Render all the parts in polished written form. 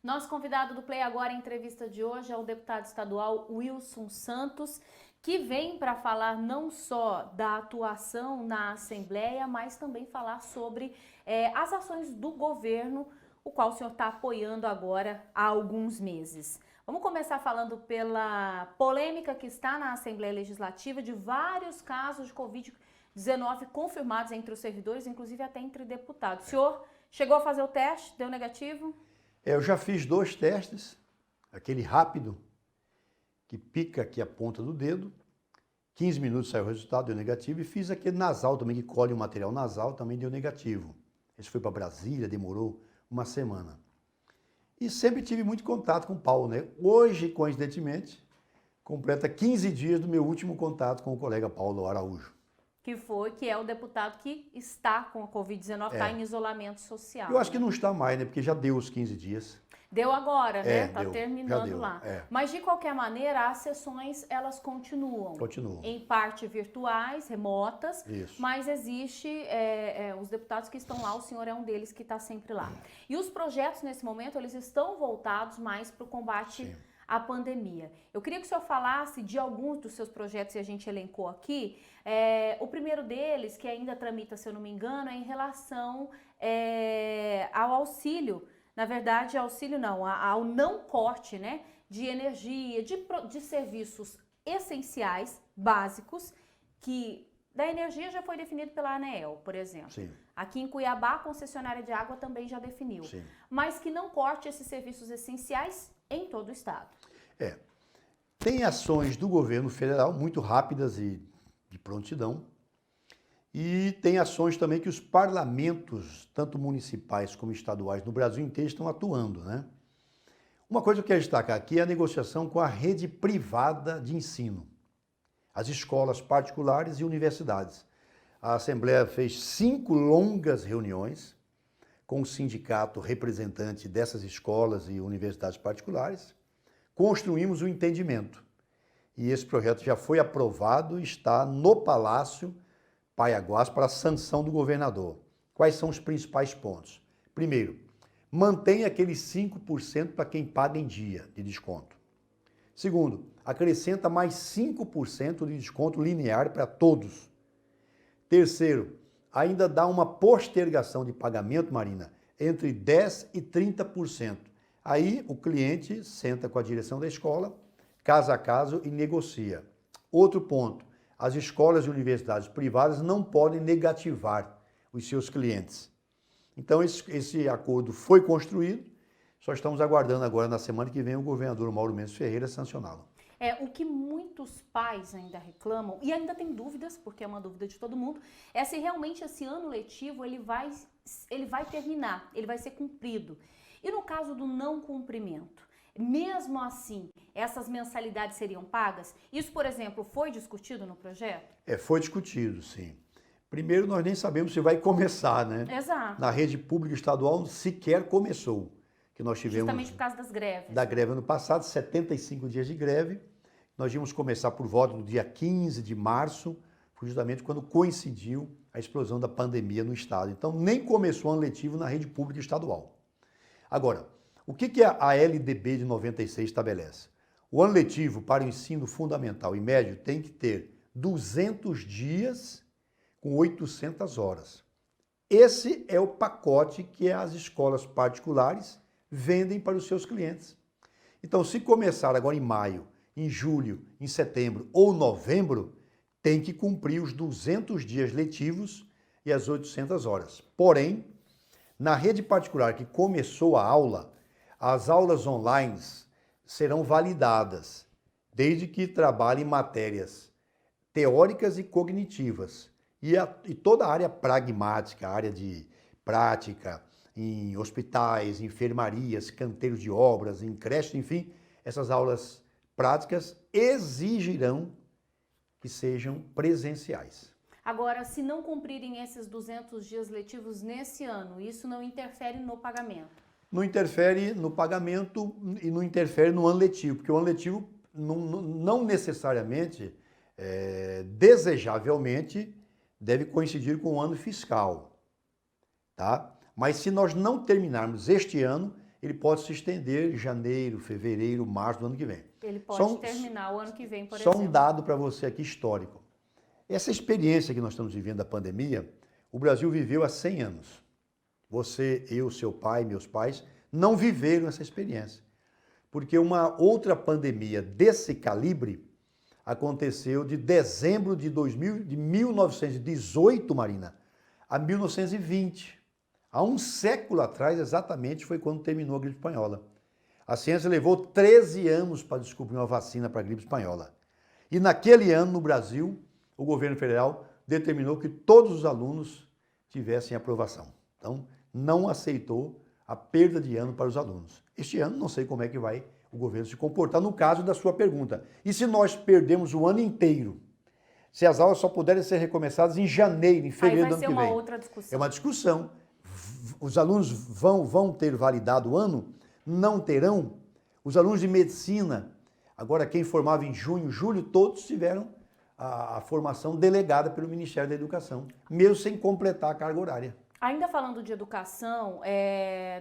Nosso convidado do Play Agora, em entrevista de hoje, é o deputado estadual Wilson Santos, que vem para falar não só da atuação na Assembleia, mas também falar sobre as ações do governo, o qual o senhor está apoiando agora há alguns meses. Vamos começar falando pela polêmica que está na Assembleia Legislativa de vários casos de Covid-19 confirmados entre os servidores, inclusive até entre deputados. O senhor chegou a fazer o teste, deu negativo? Eu já fiz 2 testes, aquele rápido, que pica aqui a ponta do dedo, 15 minutos saiu o resultado, deu negativo, e fiz aquele nasal também, que colhe o material nasal, também deu negativo. Esse foi para Brasília, demorou uma semana. E sempre tive muito contato com o Paulo, né? Hoje, coincidentemente, completa 15 dias do meu último contato com o colega Paulo Araújo. Que é o deputado que está com a Covid-19, está em isolamento social. Eu acho que não está mais, né? Porque já deu os 15 dias. Deu agora, né? Está deu, terminando lá. Mas, de qualquer maneira, as sessões, elas continuam. Continuam. Em parte virtuais, remotas. Isso. Mas existe os deputados que estão lá, o senhor é um deles que está sempre lá. E os projetos, nesse momento, eles estão voltados mais para o combate à pandemia. Eu queria que o senhor falasse de alguns dos seus projetos que a gente elencou aqui. O primeiro deles, que ainda tramita, se eu não me engano, é em relação ao auxílio. Na verdade, auxílio não, ao não corte, né, de energia, de serviços essenciais, básicos, que da energia já foi definido pela ANEEL, por exemplo. Sim. Aqui em Cuiabá, a concessionária de água também já definiu. Sim. Mas que não corte esses serviços essenciais em todo o estado. Tem ações do governo federal muito rápidas e de prontidão. E tem ações também que os parlamentos, tanto municipais como estaduais, no Brasil inteiro estão atuando, né? Uma coisa que eu quero destacar aqui é a negociação com a rede privada de ensino, as escolas particulares e universidades. A Assembleia fez 5 longas reuniões com o sindicato representante dessas escolas e universidades particulares. Construímos um entendimento. E esse projeto já foi aprovado e está no Palácio Paiaguás para a sanção do governador. Quais são os principais pontos? Primeiro, mantém aqueles 5% para quem paga em dia de desconto. Segundo, acrescenta mais 5% de desconto linear para todos. Terceiro, ainda dá uma postergação de pagamento, Marina, entre 10% e 30%. Aí o cliente senta com a direção da escola, caso a caso, e negocia. Outro ponto, as escolas e universidades privadas não podem negativar os seus clientes. Então, esse acordo foi construído, só estamos aguardando agora, na semana que vem, o governador Mauro Mendes Ferreira sancioná-lo. O que muitos pais ainda reclamam, e ainda tem dúvidas, porque é uma dúvida de todo mundo, é se realmente esse ano letivo ele vai terminar, ele vai ser cumprido. E no caso do não cumprimento, mesmo assim, essas mensalidades seriam pagas? Isso, por exemplo, foi discutido no projeto? Foi discutido, sim. Primeiro, nós nem sabemos se vai começar, né? Exato. Na rede pública estadual sequer começou. Que nós tivemos justamente por causa das greves. Da greve ano passado, 75 dias de greve. Nós íamos começar por volta do dia 15 de março, foi justamente quando coincidiu a explosão da pandemia no estado. Então, nem começou o ano letivo na rede pública estadual. Agora, o que a LDB de 96 estabelece? O ano letivo para o ensino fundamental e médio tem que ter 200 dias com 800 horas. Esse é o pacote que as escolas particulares vendem para os seus clientes. Então, se começar agora em maio, em julho, em setembro ou novembro, tem que cumprir os 200 dias letivos e as 800 horas. Porém, na rede particular que começou a aula, as aulas online serão validadas, desde que trabalhem matérias teóricas e cognitivas. E toda a área pragmática, a área de prática, em hospitais, enfermarias, canteiros de obras, em creches, enfim, essas aulas práticas exigirão que sejam presenciais. Agora, se não cumprirem esses 200 dias letivos nesse ano, isso não interfere no pagamento? Não interfere no pagamento e não interfere no ano letivo, porque o ano letivo não necessariamente, desejavelmente, deve coincidir com o ano fiscal, tá? Mas se nós não terminarmos este ano, ele pode se estender em janeiro, fevereiro, março do ano que vem. Ele pode terminar o ano que vem, por exemplo. Só um exemplo. dado para você aqui histórico. Essa experiência que nós estamos vivendo da pandemia, o Brasil viveu há 100 anos. Você, eu, seu pai, meus pais, não viveram essa experiência. Porque uma outra pandemia desse calibre aconteceu de dezembro de 1918, Marina, a 1920. Há um século atrás, exatamente, foi quando terminou a gripe espanhola. A ciência levou 13 anos para descobrir uma vacina para a gripe espanhola. E naquele ano, no Brasil, o governo federal determinou que todos os alunos tivessem aprovação. Então, não aceitou a perda de ano para os alunos. Este ano, não sei como é que vai o governo se comportar no caso da sua pergunta. E se nós perdemos o ano inteiro? Se as aulas só puderem ser recomeçadas em janeiro, em fevereiro do ano que vem? Aí vai ser uma outra discussão. É uma discussão. Os alunos vão ter validado o ano? Não terão? Os alunos de medicina, agora quem formava em junho, julho, todos tiveram a formação delegada pelo Ministério da Educação, mesmo sem completar a carga horária. Ainda falando de educação,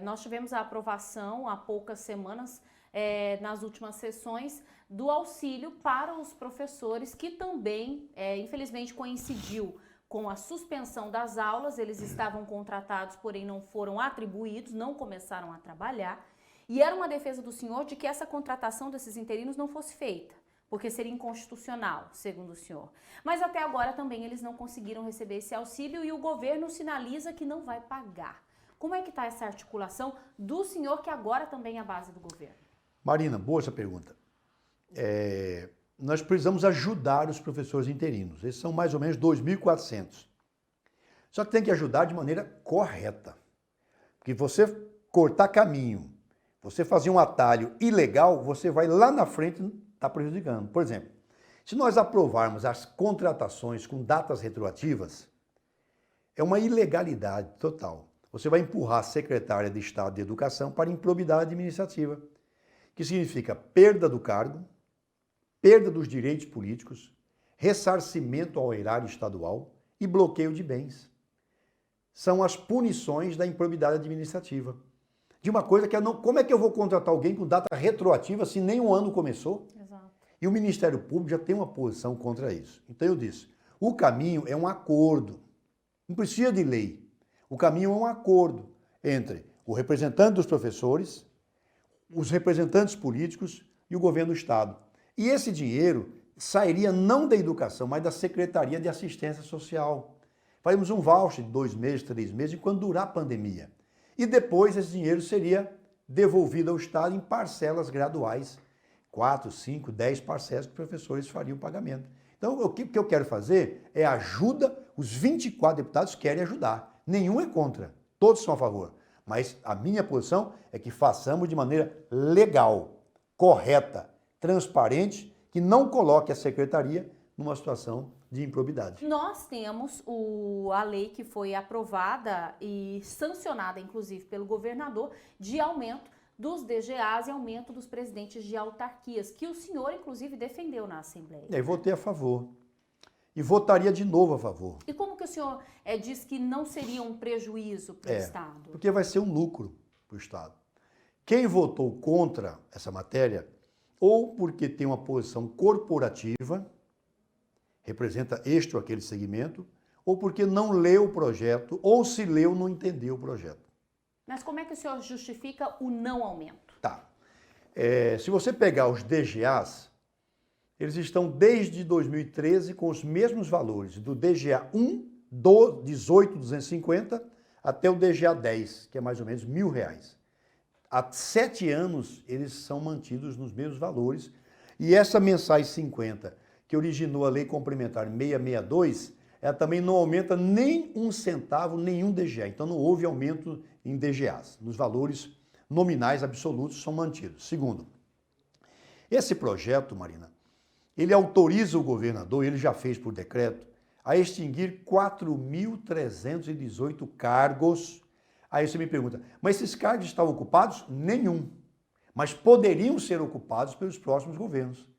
nós tivemos a aprovação há poucas semanas, nas últimas sessões, do auxílio para os professores, que também, infelizmente, coincidiu com a suspensão das aulas. Eles estavam contratados, porém não foram atribuídos, não começaram a trabalhar. E era uma defesa do senhor de que essa contratação desses interinos não fosse feita, porque seria inconstitucional, segundo o senhor. Mas até agora também eles não conseguiram receber esse auxílio e o governo sinaliza que não vai pagar. Como é que está essa articulação do senhor, que agora também é a base do governo? Marina, boa essa pergunta. Nós precisamos ajudar os professores interinos. Esses são mais ou menos 2.400. Só que tem que ajudar de maneira correta. Porque você cortar caminho, você fazer um atalho ilegal, você vai lá na frente estar prejudicando. Por exemplo, se nós aprovarmos as contratações com datas retroativas, é uma ilegalidade total. Você vai empurrar a secretária de Estado de Educação para improbidade administrativa, que significa perda do cargo, perda dos direitos políticos, ressarcimento ao erário estadual e bloqueio de bens. São as punições da improbidade administrativa. De uma coisa que como é que eu vou contratar alguém com data retroativa se nem um ano começou? Exato. E o Ministério Público já tem uma posição contra isso. Então eu disse, o caminho é um acordo. Não precisa de lei. O caminho é um acordo entre o representante dos professores, os representantes políticos e o governo do Estado. E esse dinheiro sairia não da educação, mas da Secretaria de Assistência Social. Faríamos um voucher de 2 meses, 3 meses, enquanto durar a pandemia. E depois esse dinheiro seria devolvido ao Estado em parcelas graduais, 4, 5, 10 parcelas que os professores fariam o pagamento. Então, o que eu quero fazer é ajuda, os 24 deputados querem ajudar. Nenhum é contra, todos são a favor. Mas a minha posição é que façamos de maneira legal, correta, transparente, que não coloque a secretaria numa situação de improbidade. Nós temos a lei que foi aprovada e sancionada, inclusive, pelo governador, de aumento dos DGAs e aumento dos presidentes de autarquias, que o senhor, inclusive, defendeu na Assembleia. Eu votei a favor. E votaria de novo a favor. E como que o senhor diz que não seria um prejuízo para o Estado? Porque vai ser um lucro para o Estado. Quem votou contra essa matéria, ou porque tem uma posição corporativa, representa este ou aquele segmento, ou porque não leu o projeto, ou se leu, não entendeu o projeto. Mas como é que o senhor justifica o não aumento? Tá. Se você pegar os DGAs, eles estão desde 2013 com os mesmos valores, do DGA 1, do 18.250, até o DGA 10, que é mais ou menos R$1.000. Há 7 anos eles são mantidos nos mesmos valores, e essa mensais 50, que originou a Lei Complementar 662, ela também não aumenta nem um centavo, nenhum DGA. Então não houve aumento em DGAs. Nos valores nominais absolutos são mantidos. Segundo, esse projeto, Marina, ele autoriza o governador, ele já fez por decreto, a extinguir 4.318 cargos. Aí você me pergunta, mas esses cargos estavam ocupados? Nenhum. Mas poderiam ser ocupados pelos próximos governos.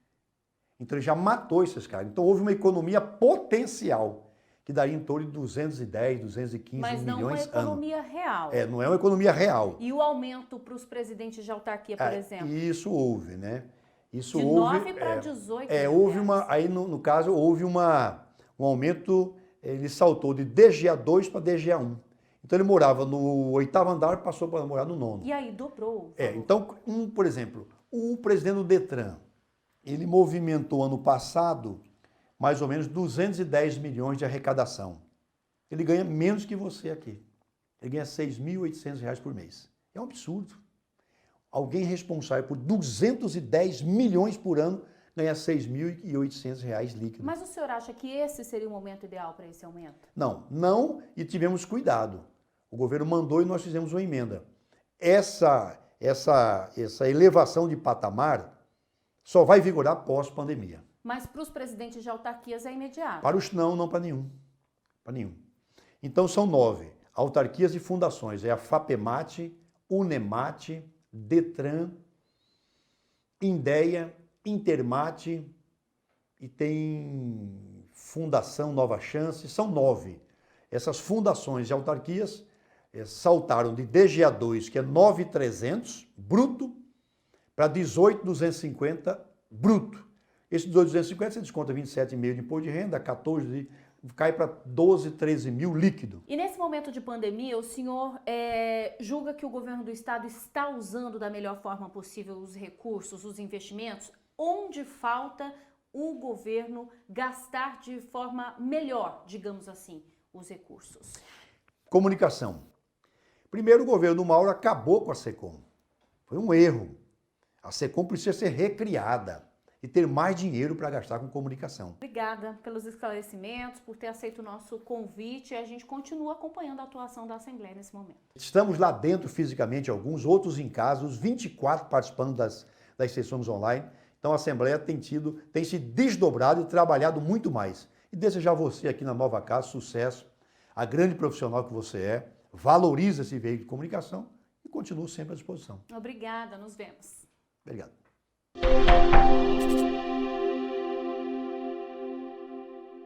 Então ele já matou esses cargos. Então houve uma economia potencial, que daria em torno de 210, 215 Mas não uma milhões ano. economia real. Não é uma economia real. E o aumento para os presidentes de autarquia, por exemplo? Isso houve, né? Isso de houve, 9 para 18 houve uma, aí no caso houve um aumento, ele saltou de DGA 2 para DGA 1. Então ele morava no 8º andar, passou para morar no 9º. E aí dobrou. Então, por exemplo, o presidente do Detran, ele movimentou ano passado mais ou menos 210 milhões de arrecadação. Ele ganha menos que você aqui. Ele ganha R$ 6.800 por mês. É um absurdo. Alguém responsável por 210 milhões por ano ganha R$ 6.800 líquido. Mas o senhor acha que esse seria o momento ideal para esse aumento? Não, e tivemos cuidado. O governo mandou e nós fizemos uma emenda. Essa elevação de patamar só vai vigorar pós-pandemia. Mas para os presidentes de autarquias é imediato? Para os não para nenhum. Para nenhum. Então são 9 autarquias e fundações. É a FAPEMAT, UNEMAT, Detran, Indea, Intermate e tem Fundação Nova Chance, são 9. Essas fundações e autarquias saltaram de DGA 2, que é 9.300 bruto, para 18.250 bruto. Esse 18.250 você desconta 27,5 de imposto de renda, 14 cai para 12, 13 mil líquido. E nesse momento de pandemia, o senhor julga que o governo do estado está usando da melhor forma possível os recursos, os investimentos? Onde falta o governo gastar de forma melhor, digamos assim, os recursos? Comunicação. Primeiro, o governo Mauro acabou com a SECOM. Foi um erro. A SECOM precisa ser recriada e ter mais dinheiro para gastar com comunicação. Obrigada pelos esclarecimentos, por ter aceito o nosso convite, e a gente continua acompanhando a atuação da Assembleia nesse momento. Estamos lá dentro fisicamente, alguns, outros em casa, os 24 participando das sessões online. Então a Assembleia tem se desdobrado e trabalhado muito mais. E desejar a você aqui na Nova Casa sucesso, a grande profissional que você é, valoriza esse veículo de comunicação e continua sempre à disposição. Obrigada, nos vemos. Obrigado.